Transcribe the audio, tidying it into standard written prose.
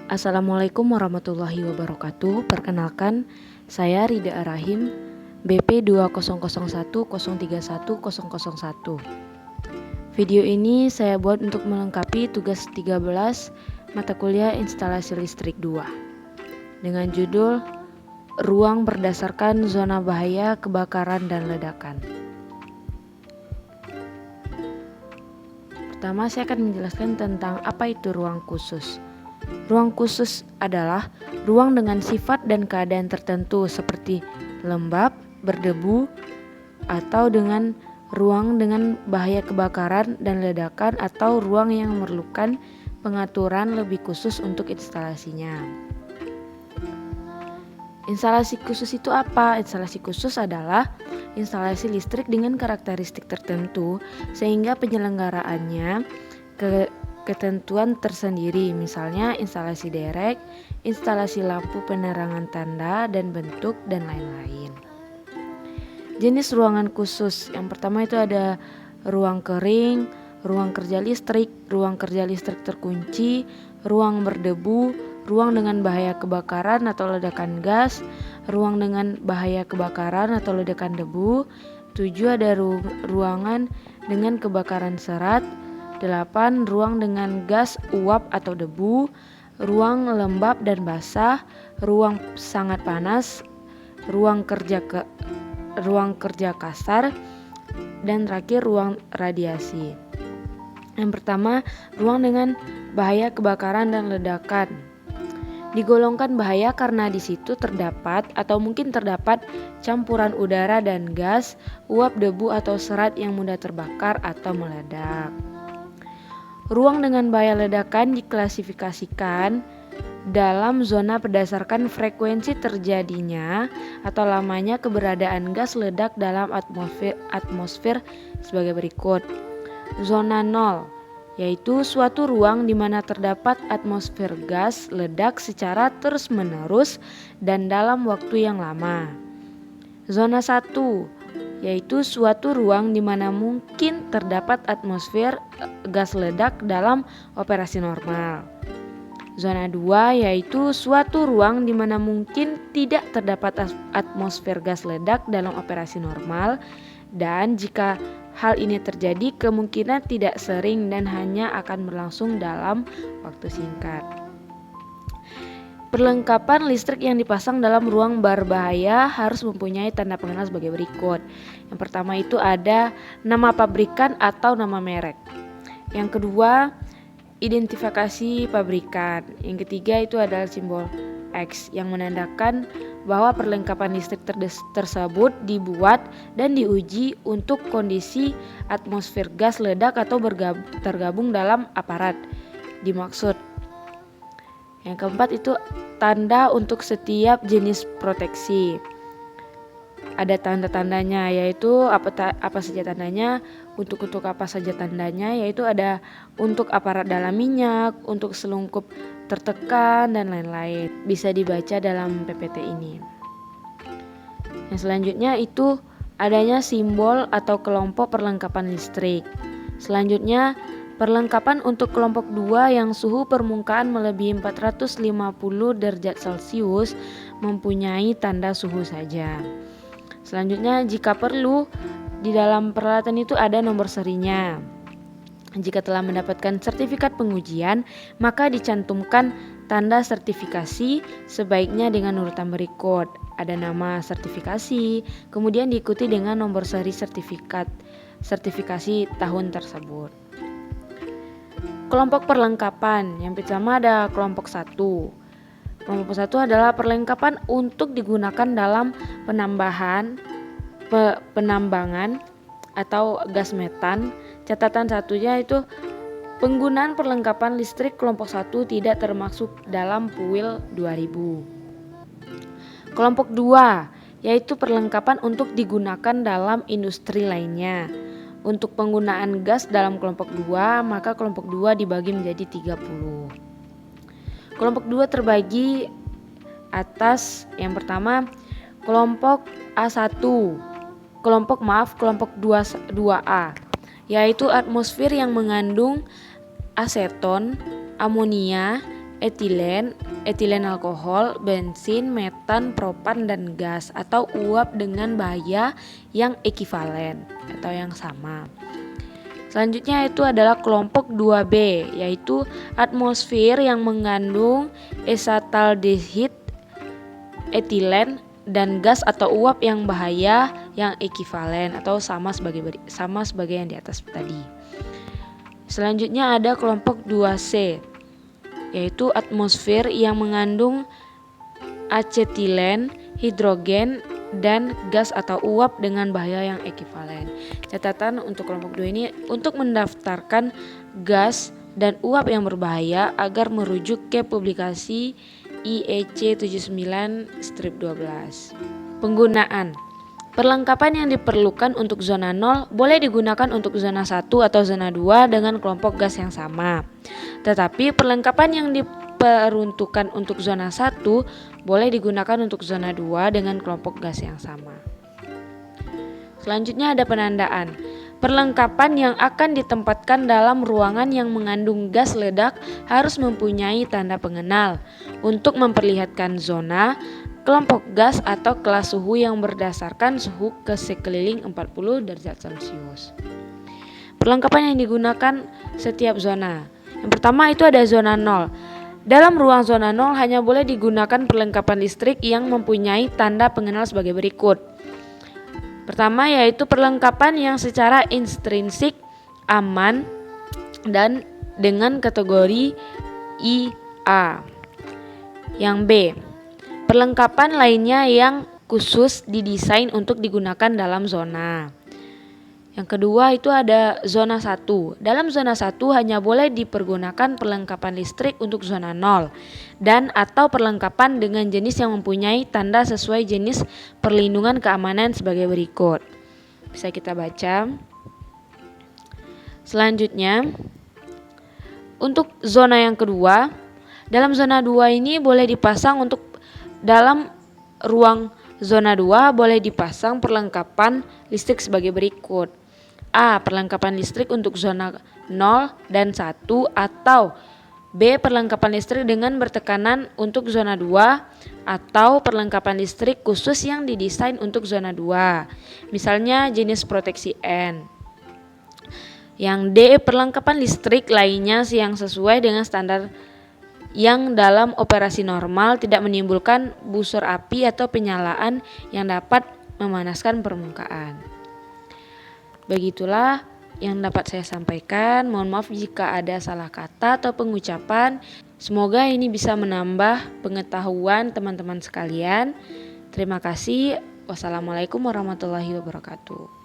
Assalamualaikum warahmatullahi wabarakatuh. Perkenalkan, saya Rida Arahim, BP 2001031001. Video ini saya buat untuk melengkapi tugas 13 mata kuliah instalasi listrik 2 dengan judul Ruang berdasarkan zona bahaya kebakaran dan ledakan. Pertama, saya akan menjelaskan tentang apa itu ruang khusus. Ruang khusus adalah ruang dengan sifat dan keadaan tertentu seperti lembab, berdebu, atau dengan ruang dengan bahaya kebakaran dan ledakan, atau ruang yang memerlukan pengaturan lebih khusus untuk instalasinya. Instalasi khusus itu apa? Instalasi khusus adalah instalasi listrik dengan karakteristik tertentu sehingga penyelenggaraannya ketentuan tersendiri, misalnya instalasi derek, instalasi lampu penerangan tanda dan bentuk, dan lain-lain. Jenis ruangan khusus, yang pertama itu ada ruang kering, ruang kerja listrik terkunci, ruang berdebu, ruang dengan bahaya kebakaran atau ledakan gas, ruang dengan bahaya kebakaran atau ledakan debu. 7 ada ruangan dengan kebakaran serat. 8 ruang dengan gas uap atau debu, ruang lembab dan basah, ruang sangat panas, ruang kerja kasar, dan terakhir ruang radiasi. Yang pertama, ruang dengan bahaya kebakaran dan ledakan. Digolongkan bahaya karena di situ terdapat atau mungkin terdapat campuran udara dan gas, uap, debu atau serat yang mudah terbakar atau meledak. Ruang dengan bahaya ledakan diklasifikasikan dalam zona berdasarkan frekuensi terjadinya atau lamanya keberadaan gas ledak dalam atmosfer sebagai berikut. Zona 0 yaitu suatu ruang di mana terdapat atmosfer gas ledak secara terus-menerus dan dalam waktu yang lama. Zona 1 yaitu suatu ruang di mana mungkin terdapat atmosfer gas ledak dalam operasi normal. Zona 2 yaitu suatu ruang di mana mungkin tidak terdapat atmosfer gas ledak dalam operasi normal, dan jika hal ini terjadi kemungkinan tidak sering dan hanya akan berlangsung dalam waktu singkat. Perlengkapan listrik yang dipasang dalam ruang berbahaya harus mempunyai tanda pengenal sebagai berikut. Yang pertama itu ada nama pabrikan atau nama merek. Yang kedua, identifikasi pabrikan. Yang ketiga itu adalah simbol X yang menandakan bahwa perlengkapan listrik tersebut dibuat dan diuji untuk kondisi atmosfer gas ledak atau tergabung dalam aparat dimaksud. Yang keempat itu tanda untuk setiap jenis proteksi. Ada tanda-tandanya, yaitu apa saja tandanya, untuk apa saja tandanya, yaitu ada untuk aparat dalam minyak, untuk selungkup tertekan, dan lain-lain. Bisa dibaca dalam PPT ini. Yang selanjutnya itu adanya simbol atau kelompok perlengkapan listrik. Selanjutnya, perlengkapan untuk kelompok 2 yang suhu permukaan melebihi 450 derajat Celcius mempunyai tanda suhu saja. Selanjutnya, jika perlu, di dalam peralatan itu ada nomor serinya. Jika telah mendapatkan sertifikat pengujian, maka dicantumkan tanda sertifikasi sebaiknya dengan urutan berikut. Ada nama sertifikasi, kemudian diikuti dengan nomor seri sertifikasi tahun tersebut. Kelompok perlengkapan. Yang pertama ada kelompok 1. Kelompok 1 adalah perlengkapan untuk digunakan dalam penambangan atau gas metan. Catatan satunya itu penggunaan perlengkapan listrik kelompok 1 tidak termasuk dalam PUIL 2000. Kelompok 2 yaitu perlengkapan untuk digunakan dalam industri lainnya. Untuk penggunaan gas dalam kelompok 2, maka kelompok 2 dibagi menjadi 30. Kelompok 2 terbagi atas yang pertama kelompok A1, kelompok 2A, yaitu atmosfer yang mengandung aseton, amonia, etilen alkohol, bensin, metan, propan, dan gas atau uap dengan bahaya yang ekivalen atau yang sama. Selanjutnya itu adalah kelompok 2B, yaitu atmosfer yang mengandung esataldehid, etilen, dan gas atau uap yang bahaya yang ekivalen atau sama sebagai yang di atas tadi. Selanjutnya ada kelompok 2C, yaitu atmosfer yang mengandung asetilen, hidrogen, dan gas atau uap dengan bahaya yang ekivalen. Catatan untuk kelompok 2 ini untuk mendaftarkan gas dan uap yang berbahaya agar merujuk ke publikasi IEC 79/12. Penggunaan. Perlengkapan yang diperlukan untuk zona 0 boleh digunakan untuk zona 1 atau zona 2 dengan kelompok gas yang sama. Tetapi perlengkapan yang diperuntukkan untuk zona 1 boleh digunakan untuk zona 2 dengan kelompok gas yang sama. Selanjutnya ada penandaan. Perlengkapan yang akan ditempatkan dalam ruangan yang mengandung gas ledak harus mempunyai tanda pengenal untuk memperlihatkan zona, kelompok gas atau kelas suhu yang berdasarkan suhu ke sekeliling 40 derajat Celcius. Perlengkapan yang digunakan setiap zona. Yang pertama itu ada zona 0. Dalam ruang zona 0 hanya boleh digunakan perlengkapan listrik yang mempunyai tanda pengenal sebagai berikut. Pertama yaitu perlengkapan yang secara intrinsik aman dan dengan kategori IA. Yang B, perlengkapan lainnya yang khusus didesain untuk digunakan dalam zona. Yang kedua itu ada zona 1. Dalam zona 1 hanya boleh dipergunakan perlengkapan listrik untuk zona 0 dan atau perlengkapan dengan jenis yang mempunyai tanda sesuai jenis perlindungan keamanan sebagai berikut. Bisa kita baca. Selanjutnya, untuk zona yang kedua, dalam zona 2 ini boleh dipasang untuk dalam ruang zona 2 boleh dipasang perlengkapan listrik sebagai berikut. A. Perlengkapan listrik untuk zona 0 dan 1 atau B. Perlengkapan listrik dengan bertekanan untuk zona 2 atau perlengkapan listrik khusus yang didesain untuk zona 2. Misalnya jenis proteksi N. Yang D. Perlengkapan listrik lainnya yang sesuai dengan standar yang dalam operasi normal tidak menimbulkan busur api atau penyalaan yang dapat memanaskan permukaan. Begitulah yang dapat saya sampaikan. Mohon maaf jika ada salah kata atau pengucapan. Semoga ini bisa menambah pengetahuan teman-teman sekalian. Terima kasih. Wassalamualaikum warahmatullahi wabarakatuh.